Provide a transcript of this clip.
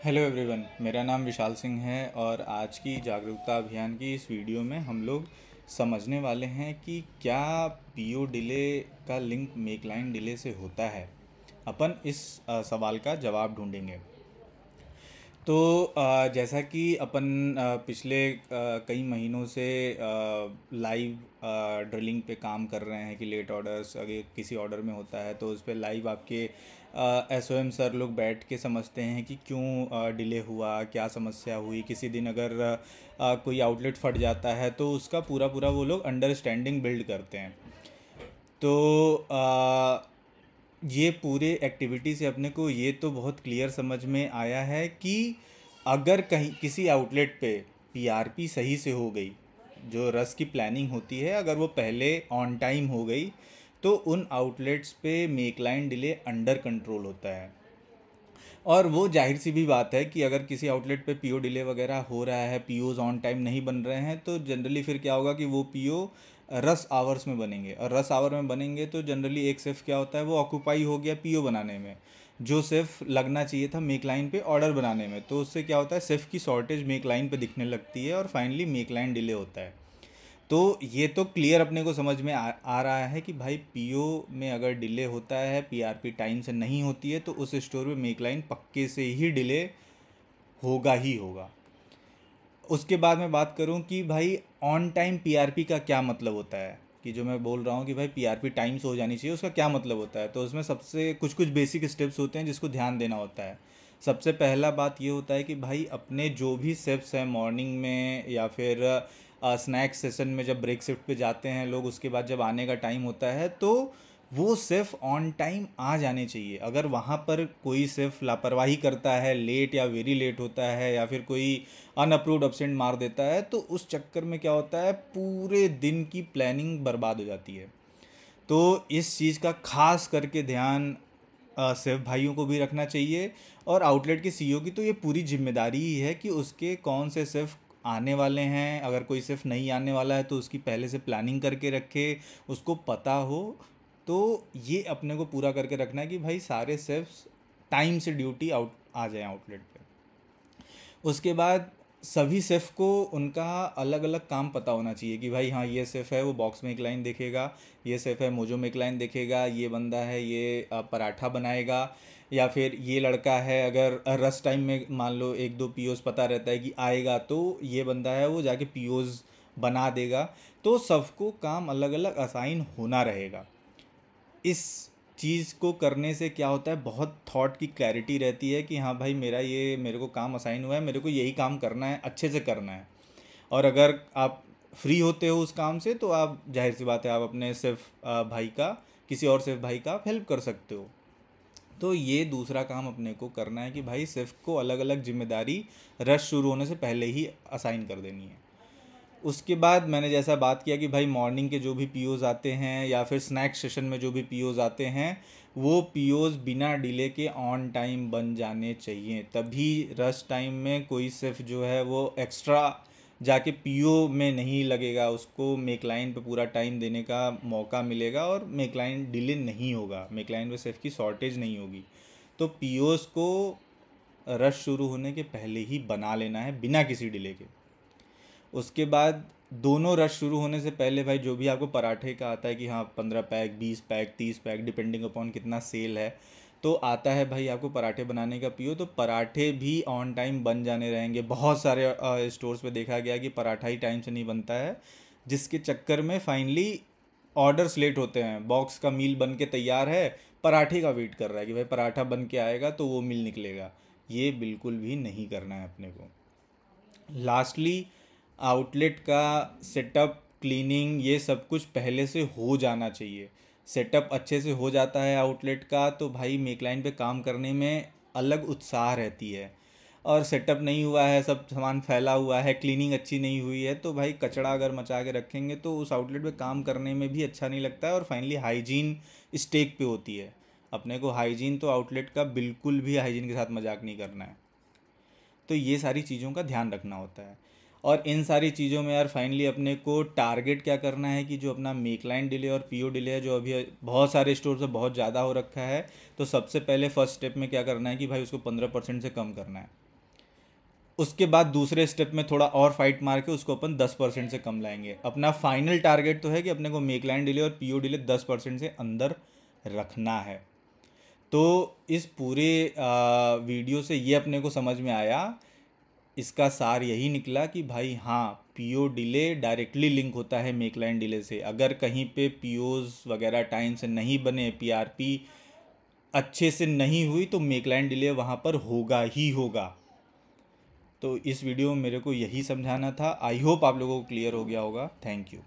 Hello everyone, मेरा नाम विशाल सिंह है और आज की जागरूकता अभियान की इस वीडियो में हम लोग समझने वाले हैं कि क्या पीओ डिले का लिंक मेक लाइन डिले से होता है। अपन इस सवाल का जवाब ढूंढेंगे। तो जैसा कि अपन पिछले कई महीनों से लाइव ड्रिलिंग पे काम कर रहे हैं कि लेट ऑर्डर्स अगर किसी ऑर्डर में होता है तो उस पर लाइव आपके एसओएम सर लोग बैठ के समझते हैं कि क्यों डिले हुआ, क्या समस्या हुई। किसी दिन अगर कोई आउटलेट फट जाता है तो उसका पूरा पूरा वो लोग अंडरस्टैंडिंग बिल्ड करते हैं। तो ये पूरे एक्टिविटी से अपने को ये तो बहुत क्लियर समझ में आया है कि अगर कहीं किसी आउटलेट पे पीआरपी सही से हो गई, जो रस की प्लानिंग होती है अगर वो पहले ऑन टाइम हो गई, तो उन आउटलेट्स पे make line delay under control होता है। और वो जाहिर सी भी बात है कि अगर किसी आउटलेट पे पीओ डिले वगैरह हो रहा है, पीओज ऑन टाइम नहीं बन रहे हैं, तो जनरली फिर क्या होगा कि वो पीओ रस आवर्स में बनेंगे। और रस आवर में बनेंगे तो जनरली एक सिर्फ क्या होता है, वो ऑक्यूपाई हो गया पीओ बनाने में, जो सिर्फ लगना चाहिए था मेक लाइन पे ऑर्डर बनाने में। तो उससे क्या होता है, सिर्फ की शॉर्टेज मेक लाइन पे दिखने लगती है और फाइनली मेक लाइन डिले होता है। तो ये तो क्लियर अपने को समझ में आ रहा है कि भाई पीओ में अगर डिले होता है, पीआरपी टाइम से नहीं होती है, तो उस स्टोर में मेक लाइन पक्के से ही डिले होगा ही होगा। उसके बाद मैं बात करूं कि भाई ऑन टाइम पीआरपी का क्या मतलब होता है, कि जो मैं बोल रहा हूं कि भाई पीआरपी टाइम से हो जानी चाहिए, उसका क्या मतलब होता है। तो उसमें सबसे कुछ कुछ बेसिक स्टेप्स होते हैं जिसको ध्यान देना होता है। सबसे पहला बात ये होता है कि भाई अपने जो भी शिफ्ट्स हैं मॉर्निंग में या फिर स्नैक्स सेशन में, जब ब्रेक शिफ्ट पे जाते हैं लोग, उसके बाद जब आने का टाइम होता है तो वो सिर्फ ऑन टाइम आ जाने चाहिए। अगर वहाँ पर कोई सिर्फ लापरवाही करता है, लेट या वेरी लेट होता है या फिर कोई अनअप्रूव्ड एब्सेंट मार देता है, तो उस चक्कर में क्या होता है, पूरे दिन की प्लानिंग बर्बाद हो जाती है। तो इस चीज़ का खास करके ध्यान सिर्फ भाइयों को भी रखना चाहिए। और आउटलेट के सीईओ की तो ये पूरी जिम्मेदारी ही है कि उसके कौन से सिर्फ आने वाले हैं। अगर कोई सिर्फ नहीं आने वाला है तो उसकी पहले से प्लानिंग करके रखे, उसको पता हो। तो ये अपने को पूरा करके रखना है कि भाई सारे सिर्फ टाइम से ड्यूटी आउट आ जाएं आउटलेट पे। उसके बाद सभी शेफ़ को उनका अलग अलग काम पता होना चाहिए कि भाई हाँ, ये शेफ़ है वो बॉक्स में एक लाइन देखेगा, ये शेफ़ है मोजो में एक लाइन देखेगा, ये बंदा है ये पराठा बनाएगा, या फिर ये लड़का है अगर रस टाइम में मान लो एक दो पीओज पता रहता है कि आएगा, तो ये बंदा है वो जाके पीओज बना देगा। तो सबको काम अलग अलग असाइन होना रहेगा। इस चीज़ को करने से क्या होता है, बहुत थॉट की क्लैरिटी रहती है कि हाँ भाई मेरा ये मेरे को काम असाइन हुआ है, मेरे को यही काम करना है, अच्छे से करना है। और अगर आप फ्री होते हो उस काम से तो आप जाहिर सी बात है आप अपने सिर्फ भाई का, किसी और सिर्फ भाई का आप हेल्प कर सकते हो। तो ये दूसरा काम अपने को करना है कि भाई सिर्फ को अलग अलग जिम्मेदारी रश शुरू होने से पहले ही असाइन कर देनी है। उसके बाद मैंने जैसा बात किया कि भाई मॉर्निंग के जो भी पीओज आते हैं या फिर स्नैक सेशन में जो भी पीओज आते हैं, वो पीओज बिना डिले के ऑन टाइम बन जाने चाहिए। तभी रश टाइम में कोई सिर्फ जो है वो एक्स्ट्रा जाके पीओ में नहीं लगेगा, उसको मेक लाइन पे पूरा टाइम देने का मौका मिलेगा और मेक लाइन डिले नहीं होगा, मेक लाइन पे सिर्फ की शॉर्टेज नहीं होगी। तो पीओज को रश शुरू होने के पहले ही बना लेना है बिना किसी डिले के। उसके बाद दोनों रश शुरू होने से पहले भाई जो भी आपको पराठे का आता है कि हाँ 15 pack, 20 pack, 30 pack, depending upon कितना सेल है, तो आता है भाई आपको पराठे बनाने का पियो, तो पराठे भी ऑन टाइम बन जाने रहेंगे। बहुत सारे स्टोर्स पे देखा गया कि पराठा ही टाइम से नहीं बनता है, जिसके चक्कर में फाइनली ऑर्डर्स लेट होते हैं। बॉक्स का मील बन के तैयार है, पराठे का वेट कर रहा है कि भाई पराठा बन के आएगा तो वो मील निकलेगा। ये बिल्कुल भी नहीं करना है अपने को। लास्टली आउटलेट का सेटअप, क्लीनिंग, ये सब कुछ पहले से हो जाना चाहिए। सेटअप अच्छे से हो जाता है आउटलेट का तो भाई मेक लाइन पे काम करने में अलग उत्साह रहती है। और सेटअप नहीं हुआ है, सब सामान फैला हुआ है, क्लीनिंग अच्छी नहीं हुई है, तो भाई कचड़ा अगर मचा के रखेंगे तो उस आउटलेट पे काम करने में भी अच्छा नहीं लगता है। और फाइनली हाइजीन स्टेक पे होती है। अपने को हाइजीन तो आउटलेट का बिल्कुल भी हाइजीन के साथ मजाक नहीं करना है। तो ये सारी चीज़ों का ध्यान रखना होता है। और इन सारी चीज़ों में यार फाइनली अपने को टारगेट क्या करना है कि जो अपना मेक लाइन डिले और पीओ डिले है, जो अभी बहुत सारे स्टोर से बहुत ज़्यादा हो रखा है, तो सबसे पहले फर्स्ट स्टेप में क्या करना है कि भाई उसको 15% से कम करना है। उसके बाद दूसरे स्टेप में थोड़ा और फाइट मार के उसको अपन 10% से कम लाएंगे। अपना फाइनल टारगेट तो है कि अपने को मेक लाइन डिले और पीओ डिले 10% से अंदर रखना है। तो इस पूरे वीडियो से ये अपने को समझ में आया, इसका सार यही निकला कि भाई हाँ, पीओ डिले डायरेक्टली लिंक होता है मेक लाइन डिले से। अगर कहीं पे पीओज वगैरह टाइम से नहीं बने, पीआरपी अच्छे से नहीं हुई, तो मेक लाइन डिले वहाँ पर होगा ही होगा। तो इस वीडियो में मेरे को यही समझाना था। आई होप आप लोगों को क्लियर हो गया होगा। Thank you.